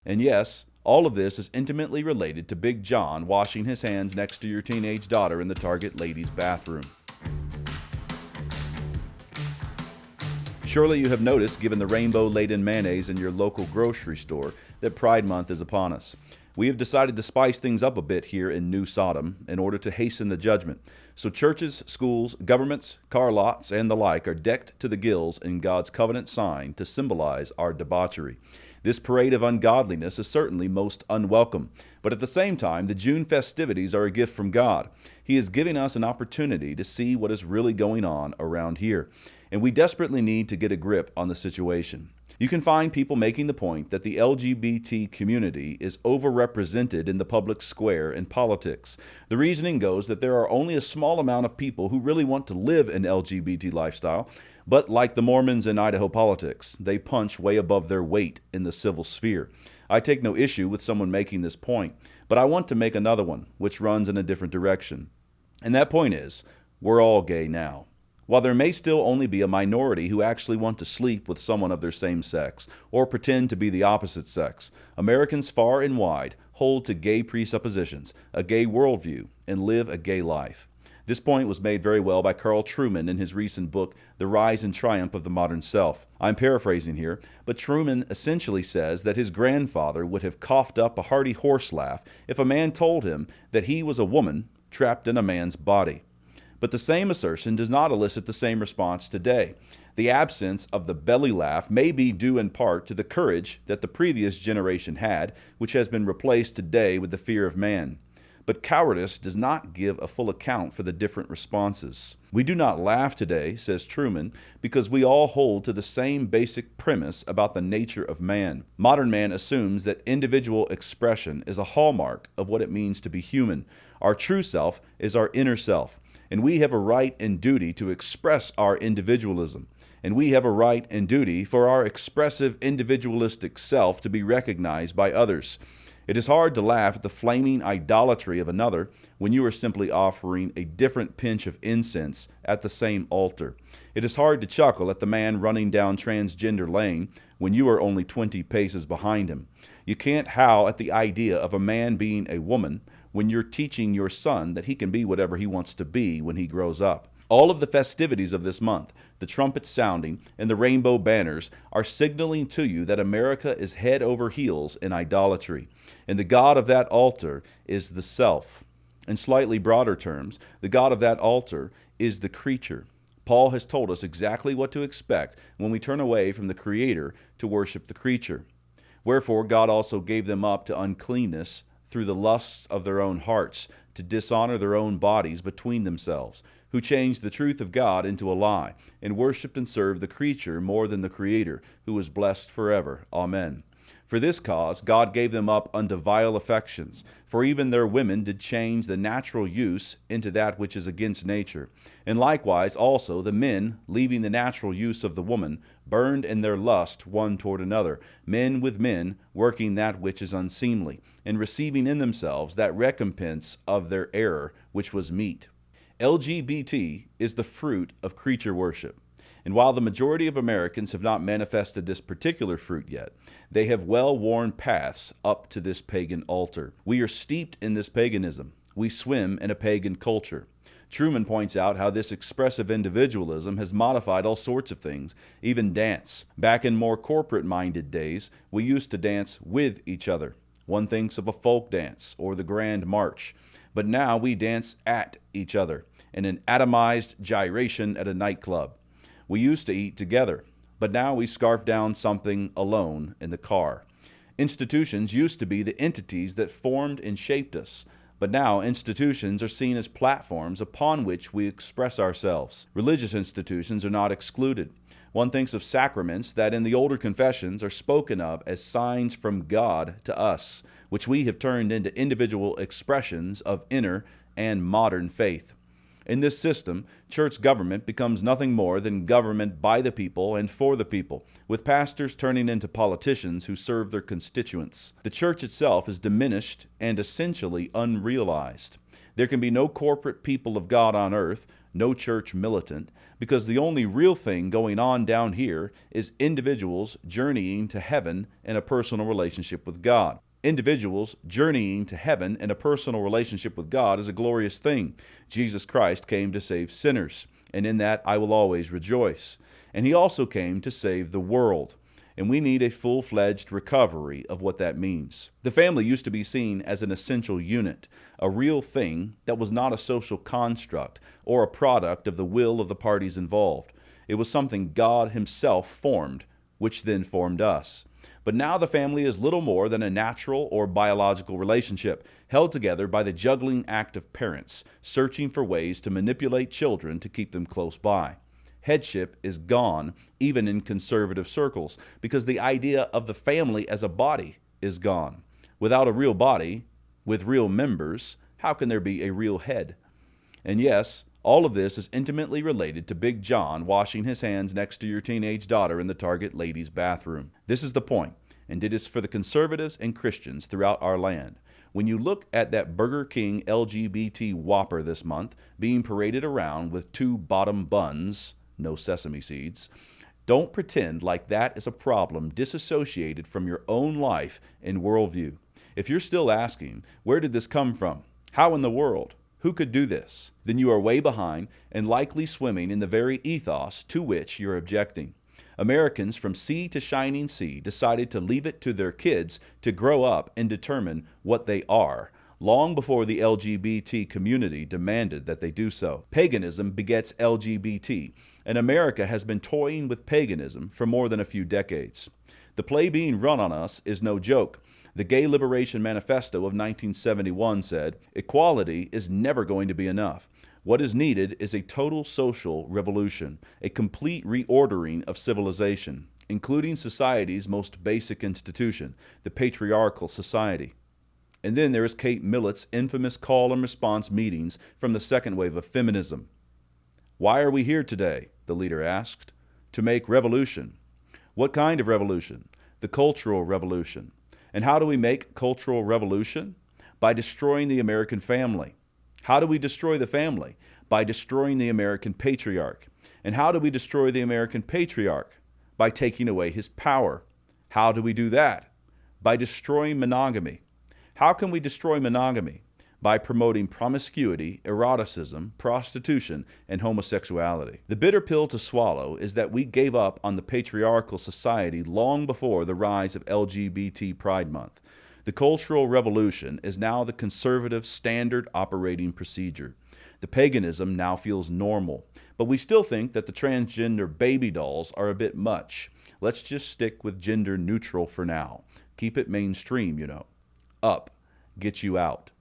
And yes, all of this is intimately related to Big John washing his hands next to your teenage daughter in the Target ladies' bathroom. Surely you have noticed, given the rainbow-laden mayonnaise in your local grocery store, that Pride Month is upon us. We have decided to spice things up a bit here in New Sodom in order to hasten the judgment. So churches, schools, governments, car lots, and the like are decked to the gills in God's covenant sign to symbolize our debauchery. This parade of ungodliness is certainly most unwelcome, but at the same time, the June festivities are a gift from God. He is giving us an opportunity to see what is really going on around here, and we desperately need to get a grip on the situation. You can find people making the point that the LGBT community is overrepresented in the public square in politics. The reasoning goes that there are only a small amount of people who really want to live an LGBT lifestyle, but like the Mormons in Idaho politics, they punch way above their weight in the civil sphere. I take no issue with someone making this point, but I want to make another one, which runs in a different direction. And that point is, we're all gay now. While there may still only be a minority who actually want to sleep with someone of their same sex, or pretend to be the opposite sex, Americans far and wide hold to gay presuppositions, a gay worldview, and live a gay life. This point was made very well by Carl Trueman in his recent book, The Rise and Triumph of the Modern Self. I'm paraphrasing here, but Trueman essentially says that his grandfather would have coughed up a hearty horse laugh if a man told him that he was a woman trapped in a man's body. But the same assertion does not elicit the same response today. The absence of the belly laugh may be due in part to the courage that the previous generation had, which has been replaced today with the fear of man. But cowardice does not give a full account for the different responses. We do not laugh today, says Trueman, because we all hold to the same basic premise about the nature of man. Modern man assumes that individual expression is a hallmark of what it means to be human. Our true self is our inner self. And we have a right and duty to express our individualism. And we have a right and duty for our expressive individualistic self to be recognized by others. It is hard to laugh at the flaming idolatry of another when you are simply offering a different pinch of incense at the same altar. It is hard to chuckle at the man running down transgender lane when you are only 20 paces behind him. You can't howl at the idea of a man being a woman when you're teaching your son that he can be whatever he wants to be when he grows up. All of the festivities of this month, the trumpets sounding and the rainbow banners, are signaling to you that America is head over heels in idolatry. And the God of that altar is the self. In slightly broader terms, the God of that altar is the creature. Paul has told us exactly what to expect when we turn away from the Creator to worship the creature. Wherefore God also gave them up to uncleanness through the lusts of their own hearts, to dishonor their own bodies between themselves, who changed the truth of God into a lie, and worshipped and served the creature more than the Creator, who is blessed forever. Amen. For this cause God gave them up unto vile affections, for even their women did change the natural use into that which is against nature. And likewise also the men, leaving the natural use of the woman, burned in their lust one toward another, men with men, working that which is unseemly, and receiving in themselves that recompense of their error which was meet. LGBT is the fruit of creature worship. And while the majority of Americans have not manifested this particular fruit yet, they have well-worn paths up to this pagan altar. We are steeped in this paganism. We swim in a pagan culture. Trueman points out how this expressive individualism has modified all sorts of things, even dance. Back in more corporate-minded days, we used to dance with each other. One thinks of a folk dance or the Grand March. But now we dance at each other in an atomized gyration at a nightclub. We used to eat together, but now we scarf down something alone in the car. Institutions used to be the entities that formed and shaped us, but now institutions are seen as platforms upon which we express ourselves. Religious institutions are not excluded. One thinks of sacraments that in the older confessions are spoken of as signs from God to us, which we have turned into individual expressions of inner and modern faith. In this system, church government becomes nothing more than government by the people and for the people, with pastors turning into politicians who serve their constituents. The church itself is diminished and essentially unrealized. There can be no corporate people of God on earth, no church militant, because the only real thing going on down here is individuals journeying to heaven in a personal relationship with God. Individuals journeying to heaven in a personal relationship with God is a glorious thing. Jesus Christ came to save sinners, and in that I will always rejoice. And he also came to save the world. And we need a full-fledged recovery of what that means. The family used to be seen as an essential unit, a real thing that was not a social construct or a product of the will of the parties involved. It was something God himself formed, which then formed us. But now the family is little more than a natural or biological relationship, held together by the juggling act of parents, searching for ways to manipulate children to keep them close by. Headship is gone, even in conservative circles, because the idea of the family as a body is gone. Without a real body, with real members, how can there be a real head? And yes, all of this is intimately related to Big John washing his hands next to your teenage daughter in the Target ladies' bathroom. This is the point, and it is for the conservatives and Christians throughout our land. When you look at that Burger King LGBT Whopper this month being paraded around with 2 bottom buns, no sesame seeds, don't pretend like that is a problem disassociated from your own life and worldview. If you're still asking, where did this come from? How in the world? Who could do this? Then you are way behind and likely swimming in the very ethos to which you're objecting. Americans from sea to shining sea decided to leave it to their kids to grow up and determine what they are, long before the LGBT community demanded that they do so. Paganism begets LGBT, and America has been toying with paganism for more than a few decades. The play being run on us is no joke. The Gay Liberation Manifesto of 1971 said, "Equality is never going to be enough. What is needed is a total social revolution, a complete reordering of civilization, including society's most basic institution, the patriarchal society." And then there is Kate Millett's infamous call and response meetings from the second wave of feminism. "Why are we here today?" the leader asked. "To make revolution." What kind of revolution? The cultural revolution. And how do we make cultural revolution? By destroying the American family. How do we destroy the family? By destroying the American patriarch. And how do we destroy the American patriarch? By taking away his power. How do we do that? By destroying monogamy. How can we destroy monogamy? By promoting promiscuity, eroticism, prostitution, and homosexuality. The bitter pill to swallow is that we gave up on the patriarchal society long before the rise of LGBT Pride Month. The Cultural Revolution is now the conservative standard operating procedure. The paganism now feels normal, but we still think that the transgender baby dolls are a bit much. Let's just stick with gender neutral for now. Keep it mainstream, you know. Up, get you out.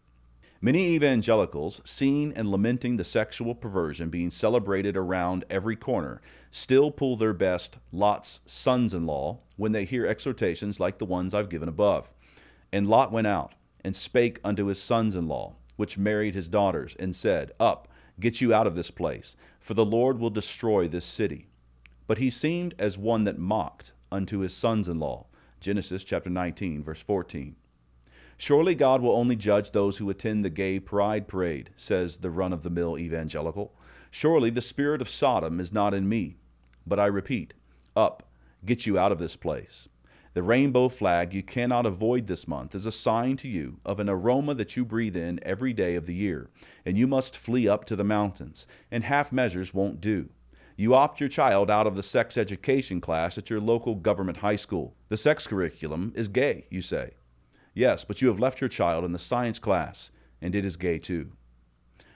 Many evangelicals, seeing and lamenting the sexual perversion being celebrated around every corner, still pull their best Lot's sons-in-law when they hear exhortations like the ones I've given above. And Lot went out, and spake unto his sons-in-law, which married his daughters, and said, Up, get you out of this place, for the Lord will destroy this city. But he seemed as one that mocked unto his sons-in-law. Genesis chapter 19, verse 14. Surely God will only judge those who attend the gay pride parade, says the run-of-the-mill evangelical. Surely the spirit of Sodom is not in me. But I repeat, up, get you out of this place. The rainbow flag you cannot avoid this month is a sign to you of an aroma that you breathe in every day of the year, and you must flee up to the mountains, and half measures won't do. You opt your child out of the sex education class at your local government high school. The sex curriculum is gay, you say. Yes, but you have left your child in the science class, and it is gay too.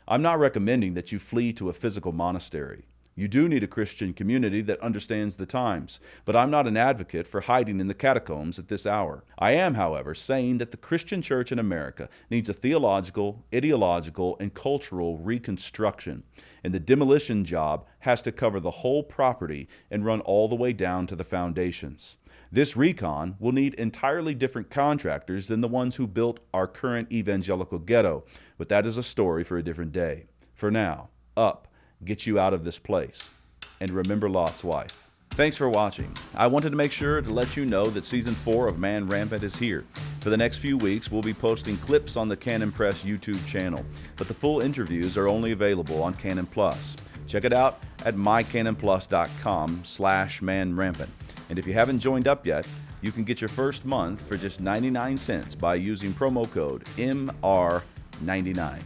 I'm not recommending that you flee to a physical monastery. You do need a Christian community that understands the times, but I'm not an advocate for hiding in the catacombs at this hour. I am, however, saying that the Christian church in America needs a theological, ideological, and cultural reconstruction, and the demolition job has to cover the whole property and run all the way down to the foundations. This recon will need entirely different contractors than the ones who built our current evangelical ghetto, but that is a story for a different day. For now, up, get you out of this place, and remember Lot's wife. Thanks for watching. I wanted to make sure to let you know that Season 4 of Man Rampant is here. For the next few weeks, we'll be posting clips on the Canon Press YouTube channel, but the full interviews are only available on Canon Plus. Check it out at mycanonplus.com/manrampant. And if you haven't joined up yet, you can get your first month for just 99 cents by using promo code MR99.